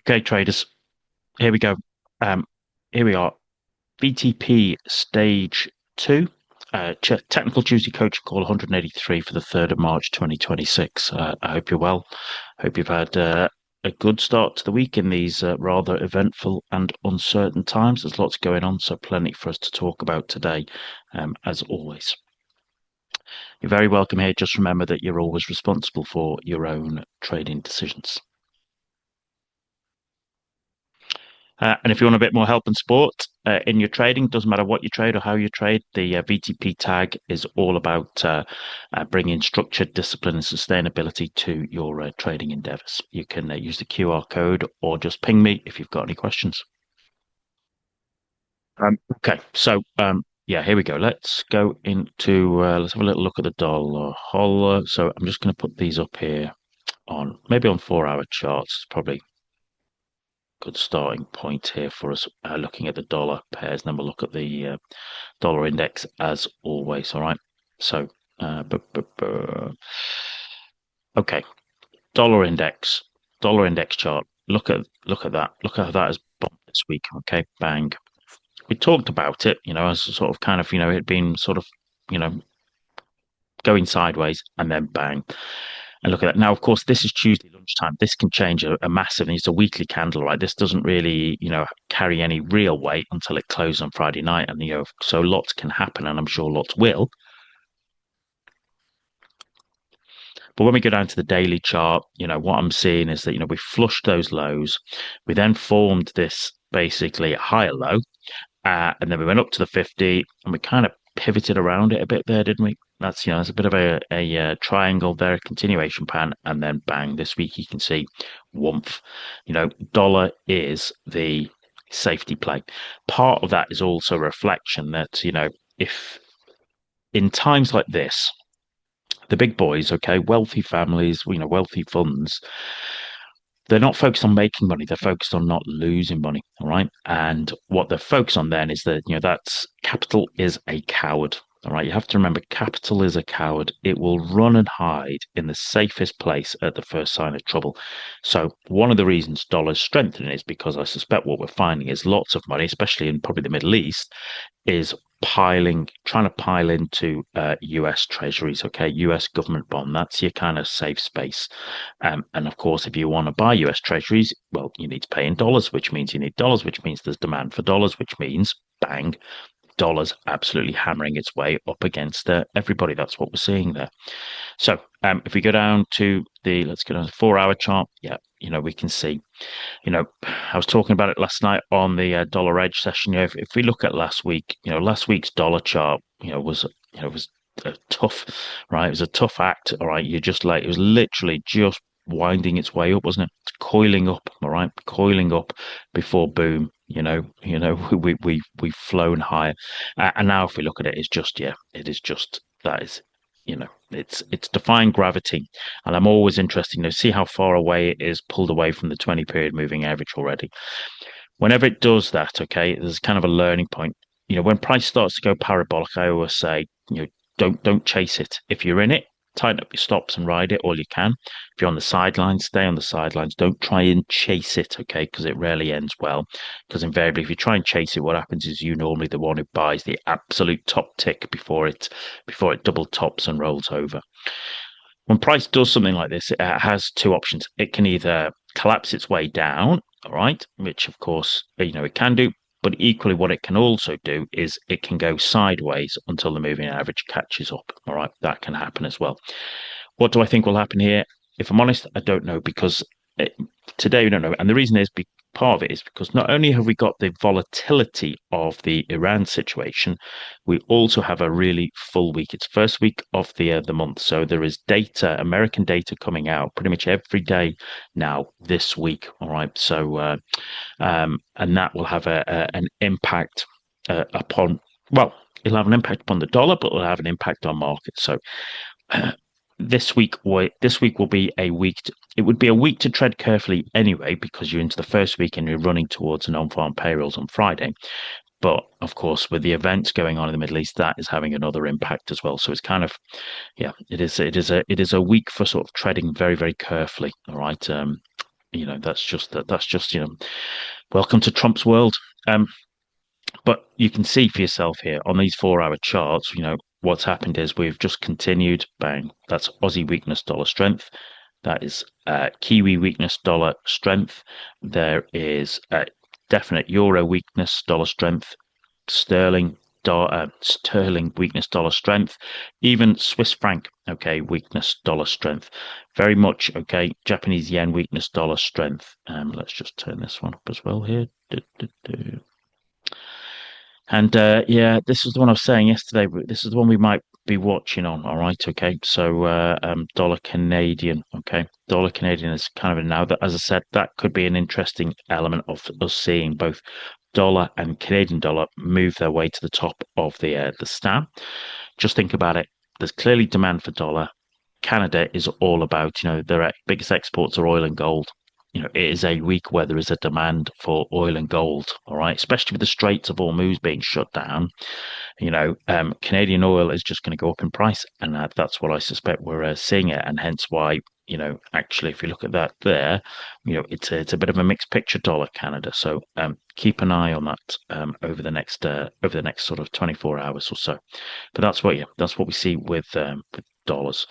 Okay, traders, here we go. Um, Here we are. VTP Stage 2, Technical Tuesday Coaching Call 183 for the 3rd of March 2026. I hope you're well. Hope you've had a good start to the week in these rather eventful and uncertain times. There's lots going on, so plenty for us to talk about today, as always. You're very welcome here. Just remember that you're always responsible for your own trading decisions. And if you want a bit more help and support in your trading, doesn't matter what you trade or how you trade, the VTP tag is all about bringing structure, discipline, and sustainability to your trading endeavors. You can use the QR code or just ping me if you've got any questions. Okay, so yeah, here we go. Let's go into let's have a little look at the dollar. So I'm just going to put these up here on maybe on 4 hour charts. It's probably good starting point here for us looking at the dollar pairs, and then we'll look at the dollar index as always. All right. So, okay, dollar index chart. Look at that. Look at how that has bumped this week. Okay, bang. We talked about it, as sort of kind of, it been sort of, you know, going sideways and then bang. And look at that. Now, of course, this is Tuesday lunchtime. This can change a massive, and it's a weekly candle, right? This doesn't really, carry any real weight until it closes on Friday night. And, so lots can happen, and I'm sure lots will. But when we go down to the daily chart, what I'm seeing is that, we flushed those lows. We then formed this basically higher low. And then we went up to the 50 and we kind of pivoted around it a bit there, didn't we? That's a bit of a triangle there, a continuation pan, and then bang, this week you can see woomph. Dollar is the safety play. Part of that is also a reflection that, if in times like this, the big boys, okay, wealthy families, wealthy funds, they're not focused on making money. They're focused on not losing money. All right. And what they're focused on then is that, that's capital is a coward. All right. You have to remember capital is a coward. It will run and hide in the safest place at the first sign of trouble. So one of the reasons dollar's strengthening is because I suspect what we're finding is lots of money, especially in probably the Middle East, is trying to pile into US treasuries, okay, US government bond. That's your kind of safe space. And of course, if you want to buy US treasuries, well, you need to pay in dollars, which means you need dollars, which means there's demand for dollars, which means bang, dollars absolutely hammering its way up against everybody. That's what we're seeing there. So if we go down to let's go down to 4 hour chart. Yeah, we can see, I was talking about it last night on the dollar edge session. If we look at last week, last week's dollar chart, was tough, right? It was a tough act. All right. It was literally just winding its way up, wasn't it? Coiling up, all right, coiling up before boom. We've flown higher, and now if we look at it, it's just it is just that is it's defying gravity, and I'm always interested to see how far away it is pulled away from the 20 period moving average already. Whenever it does that, okay, there's kind of a learning point. When price starts to go parabolic, I always say, don't chase it. If you're in it, tighten up your stops and ride it all you can. If you're on the sidelines, stay on the sidelines. Don't try and chase it, okay, because it rarely ends well. Because invariably, if you try and chase it, what happens is you normally the one who buys the absolute top tick before it double tops and rolls over. When price does something like this, it has two options. It can either collapse its way down, all right, which of course, it can do. But equally, what it can also do is it can go sideways until the moving average catches up. All right, that can happen as well. What do I think will happen here? If I'm honest, I don't know because today we don't know. And the reason is part of it is because not only have we got the volatility of the Iran situation, we also have a really full week. It's first week of the month, so there is data, American data coming out pretty much every day now this week. All right, so and that will have an impact upon well. It'll have an impact upon the dollar, but it'll have an impact on markets. So this week will be a week. It would be a week to tread carefully anyway, because you're into the first week and you're running towards an on-farm payrolls on Friday. But of course, with the events going on in the Middle East, that is having another impact as well. So it's kind of, yeah, it is a week for sort of treading very, very carefully. All right. that's just welcome to Trump's world. Um, but you can see for yourself here on these 4 hour charts, what's happened is we've just continued, bang, that's Aussie weakness, dollar strength. That is Kiwi weakness, dollar strength. There is definite euro weakness, dollar strength. Sterling weakness, dollar strength. Even Swiss franc, okay, weakness, dollar strength. Very much okay. Japanese yen weakness, dollar strength. Let's just turn this one up as well here. And yeah, this is the one I was saying yesterday. This is the one we might be watching on. All right, okay. So dollar Canadian, okay. Dollar Canadian is kind of a now that, as I said, that could be an interesting element of us seeing both dollar and Canadian dollar move their way to the top of the STAM. Just think about it. There's clearly demand for dollar. Canada is all about, their biggest exports are oil and gold. It is a week where there is a demand for oil and gold, all right, especially with the Straits of Hormuz being shut down. Canadian oil is just going to go up in price, and that's what I suspect we're seeing it, and hence why, actually, if you look at that there, it's a bit of a mixed picture, dollar Canada. So keep an eye on that over the next sort of 24 hours or so. But that's what we see with dollars.